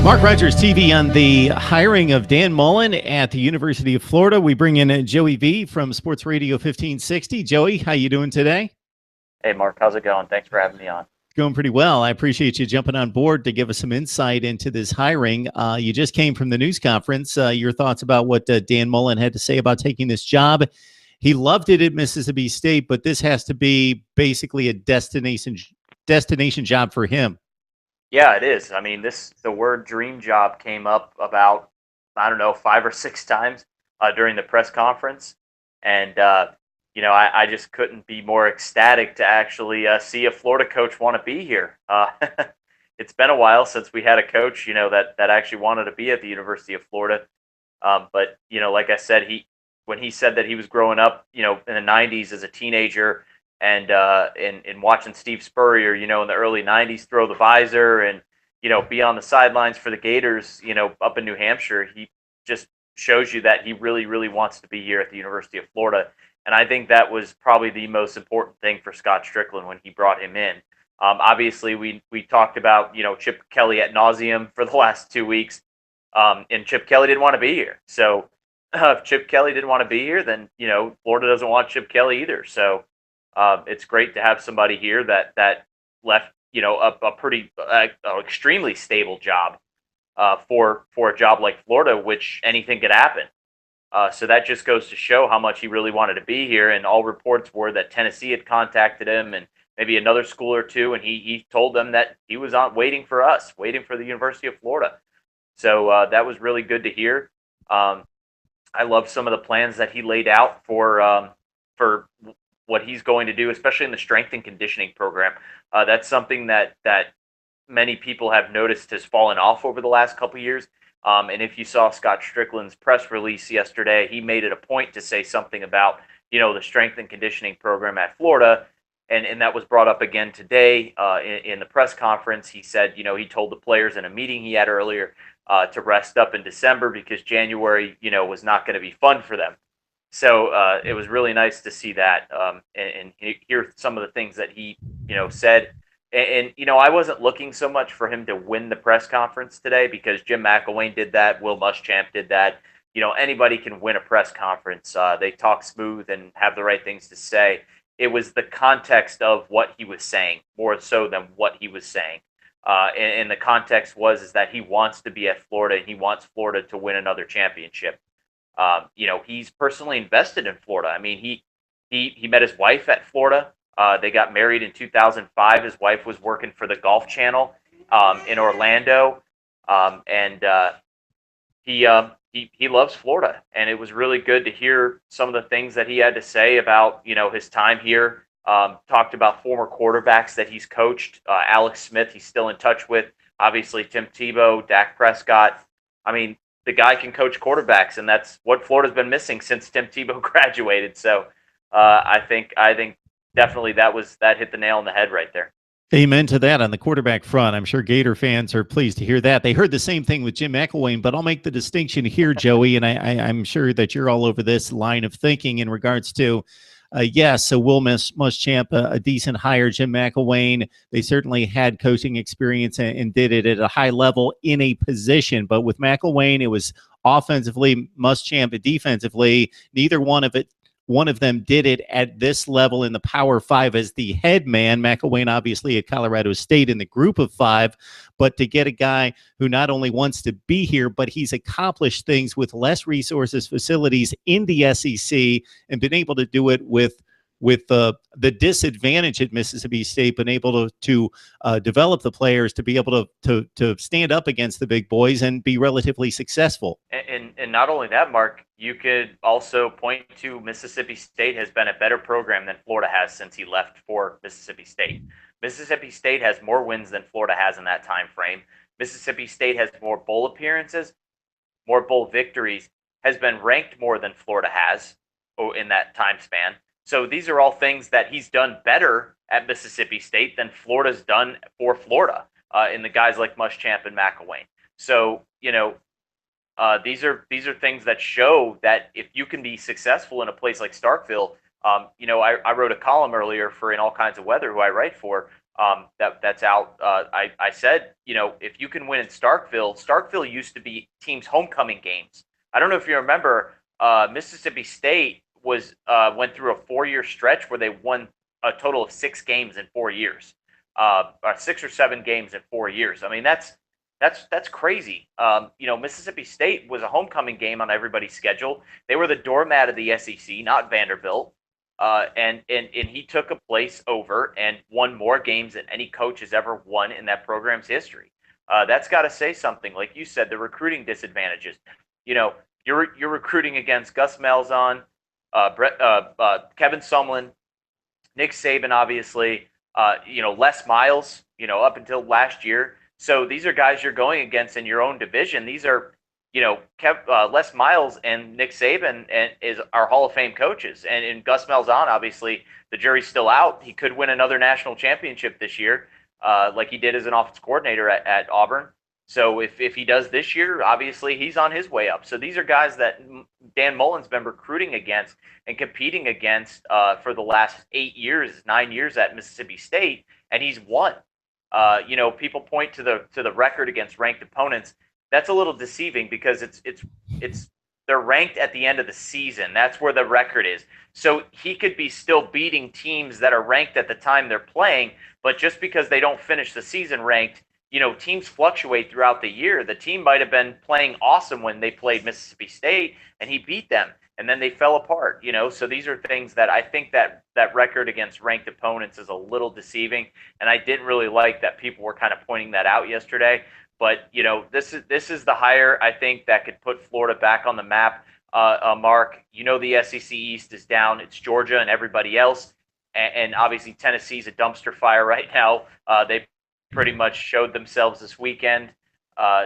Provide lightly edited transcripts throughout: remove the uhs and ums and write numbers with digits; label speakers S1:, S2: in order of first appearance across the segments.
S1: Mark Rogers TV on the hiring of Dan Mullen at the University of Florida. We bring in Joey V from Sports Radio 1560. Joey, how you doing today?
S2: Hey, Mark, how's it going? Thanks for having me on.
S1: Going pretty well. I appreciate you jumping on board to give us some insight into this hiring. You just came from the news conference. Your thoughts about what Dan Mullen had to say about taking this job. He loved it at Mississippi State, but this has to be basically a destination job for him.
S2: Yeah, it is. I mean, the word dream job came up about, I don't know, 5 or 6 times during the press conference. And, I just couldn't be more ecstatic to actually see a Florida coach want to be here. It's been a while since we had a coach, that actually wanted to be at the University of Florida. But, like I said, when he said that he was growing up, in the 90s as a teenager, and in watching Steve Spurrier, in the early 90s throw the visor and, be on the sidelines for the Gators, up in New Hampshire, he just shows you that he really, really wants to be here at the University of Florida. And I think that was probably the most important thing for Scott Strickland when he brought him in. Obviously, we talked about, Chip Kelly ad nauseum for the last 2 weeks, and Chip Kelly didn't want to be here. So if Chip Kelly didn't want to be here, then, Florida doesn't want Chip Kelly either. So it's great to have somebody here that left, a pretty extremely stable job for a job like Florida, which anything could happen. So that just goes to show how much he really wanted to be here. And all reports were that Tennessee had contacted him and maybe another school or two, and he told them that he was waiting for the University of Florida. So that was really good to hear. I love some of the plans that he laid out for what he's going to do, especially in the strength and conditioning program. That's something that many people have noticed has fallen off over the last couple of years. And if you saw Scott Strickland's press release yesterday, he made it a point to say something about, the strength and conditioning program at Florida. And that was brought up again today in the press conference. He said, he told the players in a meeting he had earlier to rest up in December because January, was not going to be fun for them. So it was really nice to see that and hear some of the things that he, said. And I wasn't looking so much for him to win the press conference today because Jim McElwain did that. Will Muschamp did that. Anybody can win a press conference. They talk smooth and have the right things to say. It was the context of what he was saying more so than what he was saying. And the context is that he wants to be at Florida and he wants Florida to win another championship. He's personally invested in Florida. I mean, he met his wife at Florida. They got married in 2005. His wife was working for the Golf Channel in Orlando, and he loves Florida. And it was really good to hear some of the things that he had to say about his time here. Talked about former quarterbacks that he's coached. Alex Smith, he's still in touch with. Obviously, Tim Tebow, Dak Prescott. I mean, the guy can coach quarterbacks, and that's what Florida's been missing since Tim Tebow graduated. So I think definitely that hit the nail on the head right there.
S1: Amen to that on the quarterback front. I'm sure Gator fans are pleased to hear that. They heard the same thing with Jim McElwain, but I'll make the distinction here, Joey, and I'm sure that you're all over this line of thinking in regards to, so Will Muschamp, a decent hire. Jim McElwain, they certainly had coaching experience and did it at a high level in a position. But with McElwain, it was offensively, Muschamp defensively. Neither one of them did it at this level in the Power Five as the head man. McElwain, obviously, at Colorado State in the group of five. But to get a guy who not only wants to be here, but he's accomplished things with less resources, facilities in the SEC, and been able to do it with the disadvantage at Mississippi State, been able to develop the players to be able to stand up against the big boys and be relatively successful.
S2: And not only that, Mark, you could also point to Mississippi State has been a better program than Florida has since he left for Mississippi State. Mississippi State has more wins than Florida has in that time frame. Mississippi State has more bowl appearances, more bowl victories, has been ranked more than Florida has in that time span. So these are all things that he's done better at Mississippi State than Florida's done for Florida in the guys like Muschamp and McElwain. So, these are things that show that if you can be successful in a place like Starkville, I wrote a column earlier for In All Kinds of Weather, who I write for, that's out. I said, if you can win in Starkville used to be teams' homecoming games. I don't know if you remember, Mississippi State went through a 4-year stretch where they won a total of 6 games in 4 years, or 6 or 7 games in 4 years. I mean, that's crazy. Mississippi State was a homecoming game on everybody's schedule. They were the doormat of the SEC, not Vanderbilt. And he took a place over and won more games than any coach has ever won in that program's history. That's got to say something. Like you said, the recruiting disadvantages. You're recruiting against Gus Malzahn, Kevin Sumlin, Nick Saban, obviously. Les Miles. Up until last year. So these are guys you're going against in your own division. These are Les Miles and Nick Saban are Hall of Fame coaches, and in Gus Malzahn, obviously the jury's still out. He could win another national championship this year, like he did as an offense coordinator at Auburn. So if he does this year, obviously he's on his way up. So these are guys that Dan Mullen's been recruiting against and competing against for the last 9 years at Mississippi State, and he's won. People point to the record against ranked opponents. That's a little deceiving because they're ranked at the end of the season. That's where the record is. So he could be still beating teams that are ranked at the time they're playing, but just because they don't finish the season ranked, teams fluctuate throughout the year. The team might have been playing awesome when they played Mississippi State and he beat them, and then they fell apart, So these are things that I think that record against ranked opponents is a little deceiving, and I didn't really like that people were kind of pointing that out yesterday. But this is the hire I think that could put Florida back on the map. Mark, the SEC East is down. It's Georgia and everybody else, and obviously Tennessee's a dumpster fire right now. They pretty much showed themselves this weekend.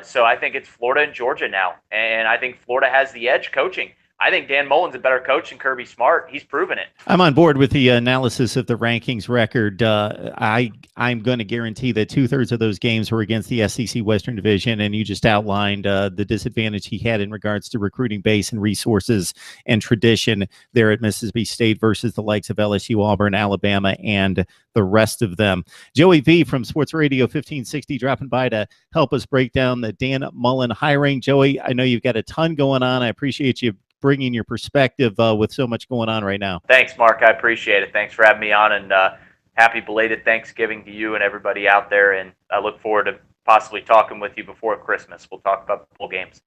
S2: So I think it's Florida and Georgia now, and I think Florida has the edge coaching. I think Dan Mullen's a better coach than Kirby Smart. He's proven it.
S1: I'm on board with the analysis of the rankings record. I'm going to guarantee that 2/3 of those games were against the SEC Western Division, and you just outlined the disadvantage he had in regards to recruiting base and resources and tradition there at Mississippi State versus the likes of LSU, Auburn, Alabama, and the rest of them. Joey V from Sports Radio 1560 dropping by to help us break down the Dan Mullen hiring. Joey, I know you've got a ton going on. I appreciate you bringing your perspective with so much going on right now.
S2: Thanks, Mark. I appreciate it. Thanks for having me on, and happy belated Thanksgiving to you and everybody out there. And I look forward to possibly talking with you before Christmas. We'll talk about the bowl games.